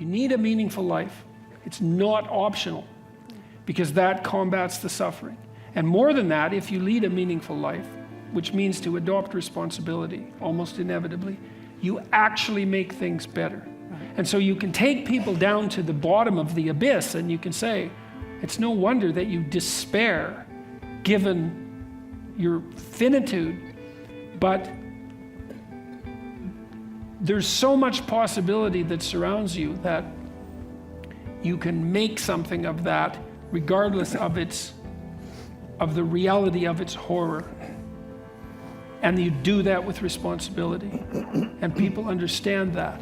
You need a meaningful life. It's not optional, because that combats the suffering. And more than that, if you lead a meaningful life, which means to adopt responsibility, almost inevitably, you actually make things better. And so you can take people down to the bottom of the abyss and you can say, it's no wonder that you despair given your finitude, but there's so much possibility that surrounds you that you can make something of that regardless of the reality of its horror. And you do that with responsibility. And people understand that.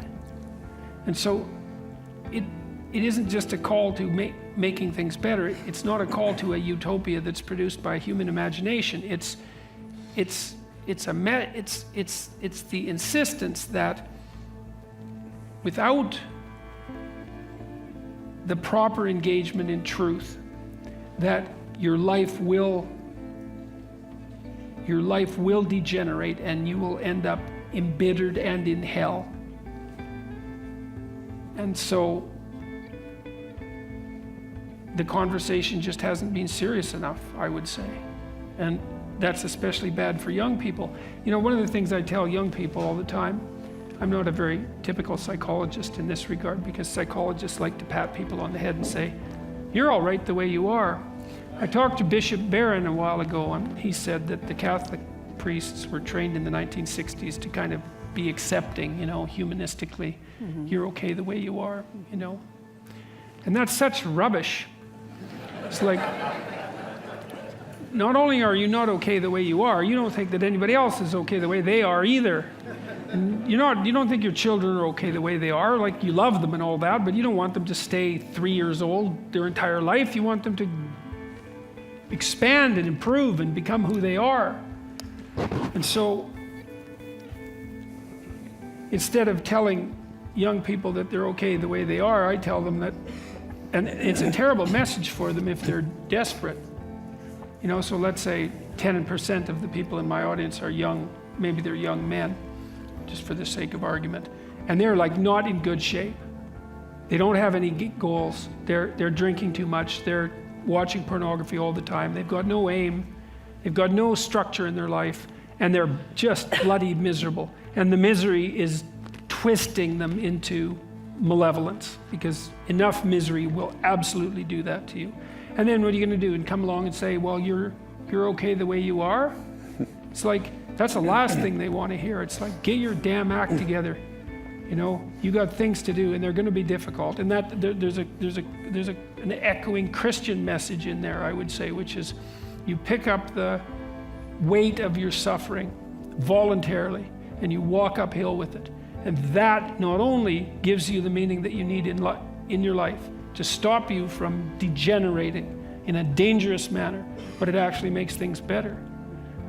And so it isn't just a call to making things better. It's not a call to a utopia that's produced by human imagination. It's the insistence that without the proper engagement in truth, that your life will degenerate and you will end up embittered and in hell. And so the conversation just hasn't been serious enough, I would say. And that's especially bad for young people. You know, one of the things I tell young people all the time, I'm not a very typical psychologist in this regard, because psychologists like to pat people on the head and say, you're all right the way you are. I talked to Bishop Barron a while ago, and he said that the Catholic priests were trained in the 1960s to kind of be accepting, you know, humanistically. Mm-hmm. You're okay the way you are, you know. And that's such rubbish. It's like, not only are you not okay the way you are, you don't think that anybody else is okay the way they are either. And you don't think your children are okay the way they are. Like, you love them and all that, but you don't want them to stay 3 years old their entire life. You want them to expand and improve and become who they are. And so instead of telling young people that they're okay the way they are, I tell them that, and it's a terrible message for them if they're desperate. You know, so let's say 10% of the people in my audience are young, maybe they're young men, just for the sake of argument, and they're like not in good shape. They don't have any goals. They're drinking too much. They're watching pornography all the time. They've got no aim. They've got no structure in their life, and they're just bloody miserable. And the misery is twisting them into malevolence, because enough misery will absolutely do that to you. And then what are you going to do? And come along and say, well, you're okay the way you are? It's like, that's the last thing they want to hear. It's like, get your damn act together. You know, you got things to do, and they're going to be difficult. And that there's an echoing Christian message in there, I would say, which is you pick up the weight of your suffering voluntarily, and you walk uphill with it. And that not only gives you the meaning that you need in your life to stop you from degenerating in a dangerous manner, but it actually makes things better.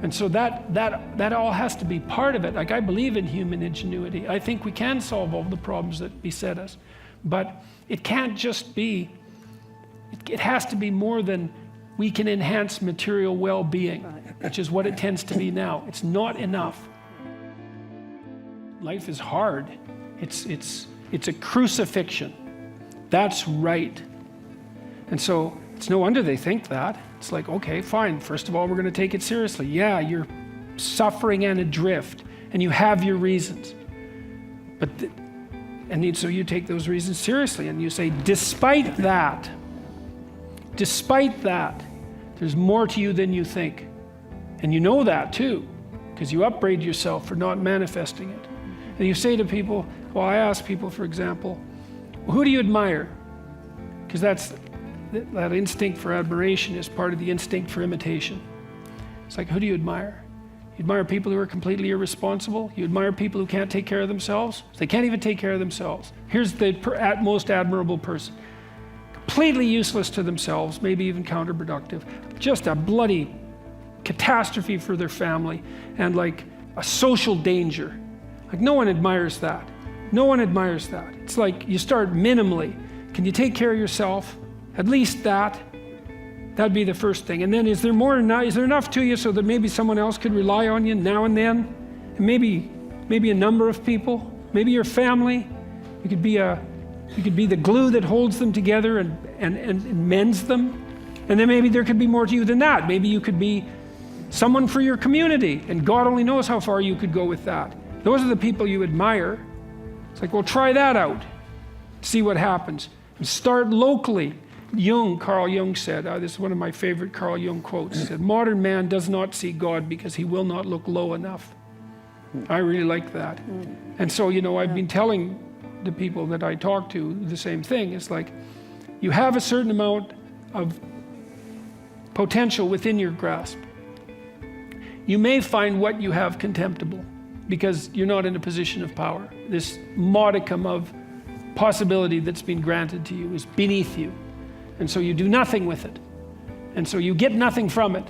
And so that all has to be part of it. Like, I believe in human ingenuity. I think we can solve all the problems that beset us. But it can't just be, it has to be more than we can enhance material well-being, which is what it tends to be now. It's not enough. Life is hard. It's a crucifixion. That's right. And so it's no wonder they think that. It's like, okay, fine. First of all, we're going to take it seriously. Yeah, you're suffering and adrift, and you have your reasons. So you take those reasons seriously, and you say, despite that, there's more to you than you think. And you know that too, because you upbraid yourself for not manifesting it. And you say to people, well, I ask people, for example, well, who do you admire? Because that instinct for admiration is part of the instinct for imitation. It's like, who do you admire? You admire people who are completely irresponsible? You admire people who can't take care of themselves? They can't even take care of themselves. Here's the most admirable person. Completely useless to themselves, maybe even counterproductive. Just a bloody catastrophe for their family, and like a social danger. Like, no one admires that. No one admires that. It's like, you start minimally. Can you take care of yourself? At least that'd be the first thing. And then is there enough to you so that maybe someone else could rely on you now and then? And maybe a number of people, maybe your family. You could be a You could be the glue that holds them together and mends them. And then maybe there could be more to you than that. Maybe you could be someone for your community, and God only knows how far you could go with that. Those are the people you admire. It's like, well, try that out. See what happens. And start locally. Carl Jung said, this is one of my favorite Carl Jung quotes, he said, modern man does not see God because he will not look low enough. I really like that. And so, I've been telling the people that I talk to the same thing. It's like, you have a certain amount of potential within your grasp. You may find what you have contemptible because you're not in a position of power. This modicum of possibility that's been granted to you is beneath you. And so you do nothing with it. And so you get nothing from it.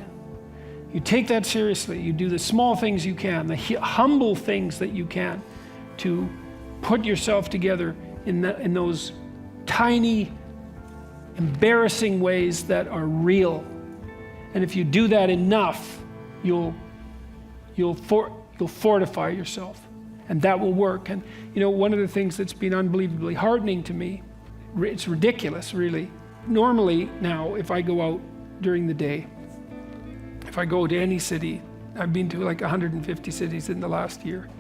You take that seriously. You do the small things you can, the humble things that you can to put yourself together in those tiny, embarrassing ways that are real. And if you do that enough, you'll fortify yourself, and that will work. And one of the things that's been unbelievably heartening to me, it's ridiculous, really. Normally now, if I go out during the day, if I go to any city, I've been to like 150 cities in the last year,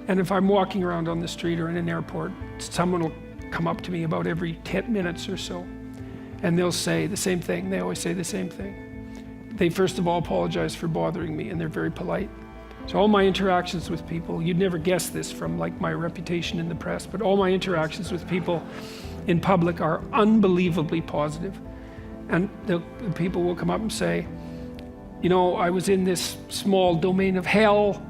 and if I'm walking around on the street or in an airport, someone will come up to me about every 10 minutes or so, and they'll say the same thing. They always say the same thing. They first of all apologize for bothering me, and they're very polite. So all my interactions with people, you'd never guess this from like my reputation in the press, but all my interactions with people in public are unbelievably positive. And the people will come up and say, I was in this small domain of hell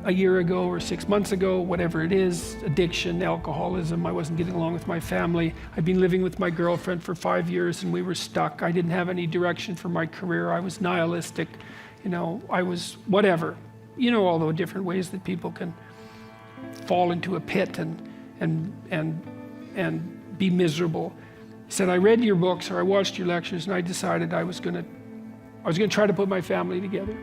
a year ago or 6 months ago, whatever it is, addiction, alcoholism, I wasn't getting along with my family. I've been living with my girlfriend for 5 years and we were stuck. I didn't have any direction for my career. I was nihilistic, I was whatever. All the different ways that people can fall into a pit and be miserable. He said, I read your books or I watched your lectures and I decided I was going to try to put my family together.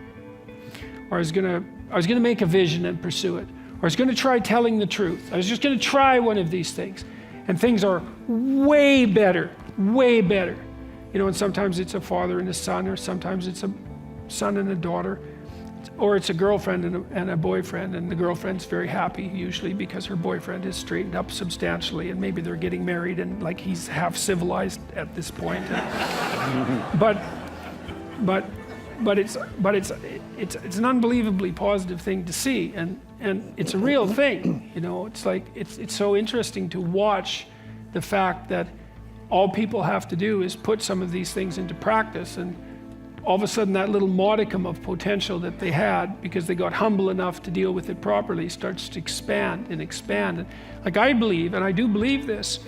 Or I was going to make a vision and pursue it. Or I was going to try telling the truth. I was just going to try one of these things. And things are way better, way better. And sometimes it's a father and a son, or sometimes it's a son and a daughter, or it's a girlfriend and a boyfriend, and the girlfriend's very happy usually because her boyfriend has straightened up substantially, and maybe they're getting married and like he's half civilized at this point. But it's an unbelievably positive thing to see, and it's a real thing. It's like it's so interesting to watch the fact that all people have to do is put some of these things into practice, and all of a sudden that little modicum of potential that they had, because they got humble enough to deal with it properly, starts to expand and expand. And like I believe, and I do believe this,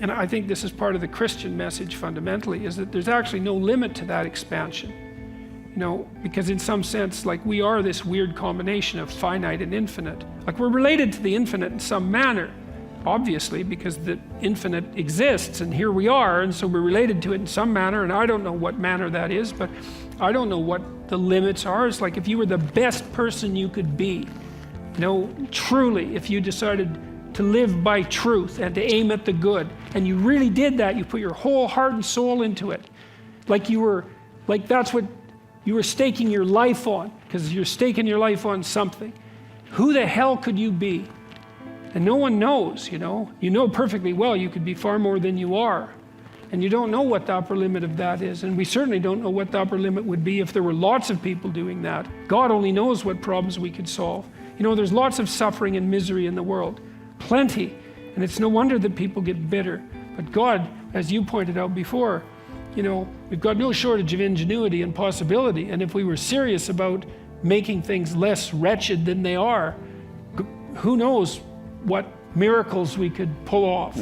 and I think this is part of the Christian message fundamentally, is that there's actually no limit to that expansion. Because in some sense, like we are this weird combination of finite and infinite. Like we're related to the infinite in some manner, obviously, because the infinite exists and here we are, and so we're related to it in some manner, and I don't know what manner that is, but I don't know what the limits are. It's like if you were the best person you could be, truly, if you decided to live by truth and to aim at the good, and you really did that, you put your whole heart and soul into it, that's what you were staking your life on, because you're staking your life on something. Who the hell could you be? And no one knows, You know perfectly well you could be far more than you are. And you don't know what the upper limit of that is. And we certainly don't know what the upper limit would be if there were lots of people doing that. God only knows what problems we could solve. There's lots of suffering and misery in the world. Plenty. And it's no wonder that people get bitter. But God, as you pointed out before, we've got no shortage of ingenuity and possibility. And if we were serious about making things less wretched than they are, who knows what miracles we could pull off.